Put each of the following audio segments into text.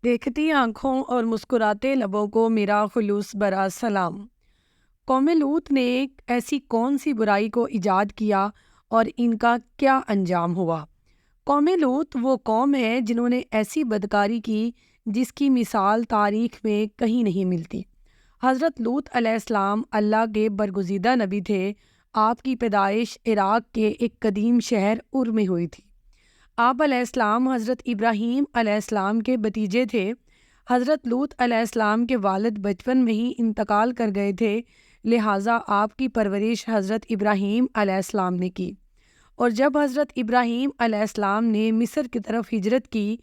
دیکھتی آنکھوں اور مسکراتے لبوں کو میرا خلوص برا سلام۔ قوم لوط نے ایک ایسی کون سی برائی کو ایجاد کیا اور ان کا کیا انجام ہوا؟ قوم لوط وہ قوم ہے جنہوں نے ایسی بدکاری کی جس کی مثال تاریخ میں کہیں نہیں ملتی۔ حضرت لوط علیہ السلام اللہ کے برگزیدہ نبی تھے۔ آپ کی پیدائش عراق کے ایک قدیم شہر ار میں ہوئی تھی۔ آپ علیہ السلام حضرت ابراہیم علیہ السلام کے بھتیجے تھے۔ حضرت لوط علیہ السلام کے والد بچپن میں ہی انتقال کر گئے تھے، لہٰذا آپ کی پرورش حضرت ابراہیم علیہ السلام نے کی، اور جب حضرت ابراہیم علیہ السلام نے مصر کی طرف ہجرت کی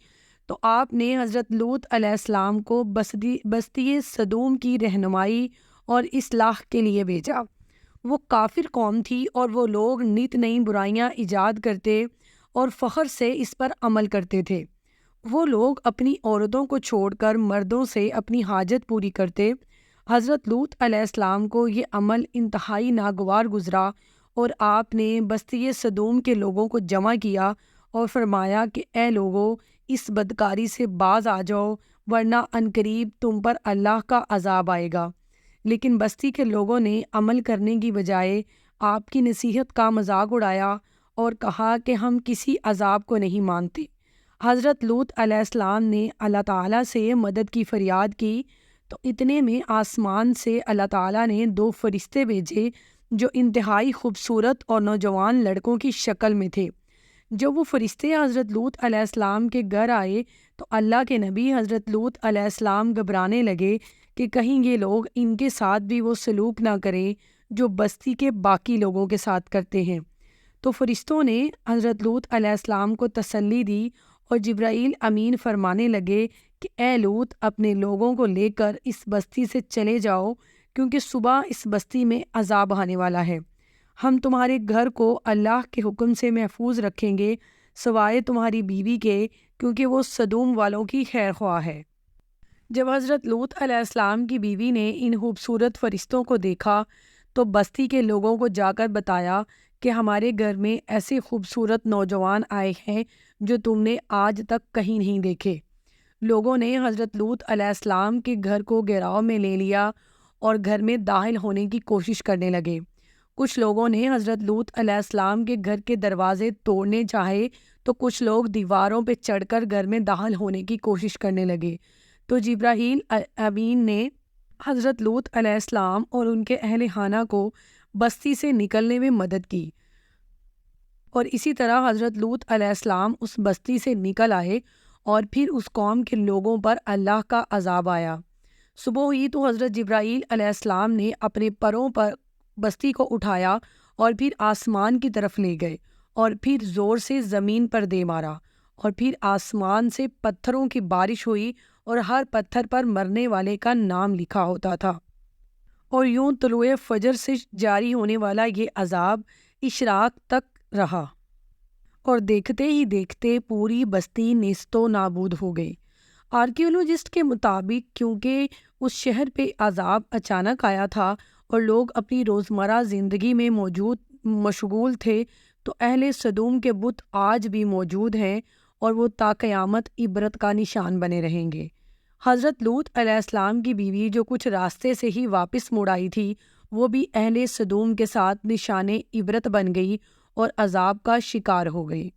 تو آپ نے حضرت لوط علیہ السلام کو بستی سدوم کی رہنمائی اور اصلاح کے لیے بھیجا۔ وہ کافر قوم تھی اور وہ لوگ نت نئی برائیاں ایجاد کرتے اور فخر سے اس پر عمل کرتے تھے۔ وہ لوگ اپنی عورتوں کو چھوڑ کر مردوں سے اپنی حاجت پوری کرتے۔ حضرت لوط علیہ السلام کو یہ عمل انتہائی ناگوار گزرا اور آپ نے بستی سدوم کے لوگوں کو جمع کیا اور فرمایا کہ اے لوگو، اس بدکاری سے باز آ جاؤ ورنہ عنقریب تم پر اللہ کا عذاب آئے گا۔ لیکن بستی کے لوگوں نے عمل کرنے کی بجائے آپ کی نصیحت کا مذاق اڑایا اور کہا کہ ہم کسی عذاب کو نہیں مانتے۔ حضرت لوط علیہ السلام نے اللہ تعالیٰ سے مدد کی فریاد کی تو اتنے میں آسمان سے اللہ تعالیٰ نے 2 فرشتے بھیجے جو انتہائی خوبصورت اور نوجوان لڑکوں کی شکل میں تھے۔ جب وہ فرشتے حضرت لوط علیہ السلام کے گھر آئے تو اللہ کے نبی حضرت لوط علیہ السلام گھبرانے لگے کہ کہیں یہ لوگ ان کے ساتھ بھی وہ سلوک نہ کریں جو بستی کے باقی لوگوں کے ساتھ کرتے ہیں۔ تو فرشتوں نے حضرت لوط علیہ السلام کو تسلی دی اور جبرائیل امین فرمانے لگے کہ اے لوط، اپنے لوگوں کو لے کر اس بستی سے چلے جاؤ کیونکہ صبح اس بستی میں عذاب آنے والا ہے۔ ہم تمہارے گھر کو اللہ کے حکم سے محفوظ رکھیں گے سوائے تمہاری بیوی کے، کیونکہ وہ سدوم والوں کی خیر خواہ ہے۔ جب حضرت لوط علیہ السلام کی بیوی نے ان خوبصورت فرشتوں کو دیکھا تو بستی کے لوگوں کو جا کر بتایا کہ ہمارے گھر میں ایسے خوبصورت نوجوان آئے ہیں جو تم نے آج تک کہیں نہیں دیکھے۔ لوگوں نے حضرت لوط علیہ السلام کے گھر کو گھیراؤ میں لے لیا اور گھر میں داخل ہونے کی کوشش کرنے لگے۔ کچھ لوگوں نے حضرت لوط علیہ السلام کے گھر کے دروازے توڑنے چاہے تو کچھ لوگ دیواروں پہ چڑھ کر گھر میں داخل ہونے کی کوشش کرنے لگے۔ تو جبرائیل امین نے حضرت لوط علیہ السلام اور ان کے اہل خانہ کو بستی سے نکلنے میں مدد کی، اور اسی طرح حضرت لوط علیہ السلام اس بستی سے نکل آئے اور پھر اس قوم کے لوگوں پر اللہ کا عذاب آیا۔ صبح ہوئی تو حضرت جبرائیل علیہ السلام نے اپنے پروں پر بستی کو اٹھایا اور پھر آسمان کی طرف لے گئے اور پھر زور سے زمین پر دے مارا، اور پھر آسمان سے پتھروں کی بارش ہوئی اور ہر پتھر پر مرنے والے کا نام لکھا ہوتا تھا۔ اور یوں طلوع فجر سے جاری ہونے والا یہ عذاب اشراق تک رہا، اور دیکھتے ہی دیکھتے پوری بستی نیست و نابود ہو گئی۔ آرکیولوجسٹ کے مطابق کیونکہ اس شہر پہ عذاب اچانک آیا تھا اور لوگ اپنی روزمرہ زندگی میں مشغول تھے، تو اہل سدوم کے بت آج بھی موجود ہیں اور وہ تا قیامت عبرت کا نشان بنے رہیں گے۔ حضرت لوط علیہ السلام کی بیوی جو کچھ راستے سے ہی واپس مڑ آئی تھی، وہ بھی اہل سدوم کے ساتھ نشان عبرت بن گئی اور عذاب کا شکار ہو گئی۔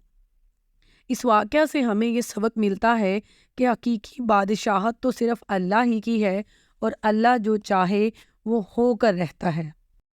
اس واقعہ سے ہمیں یہ سبق ملتا ہے کہ حقیقی بادشاہت تو صرف اللہ ہی کی ہے، اور اللہ جو چاہے وہ ہو کر رہتا ہے۔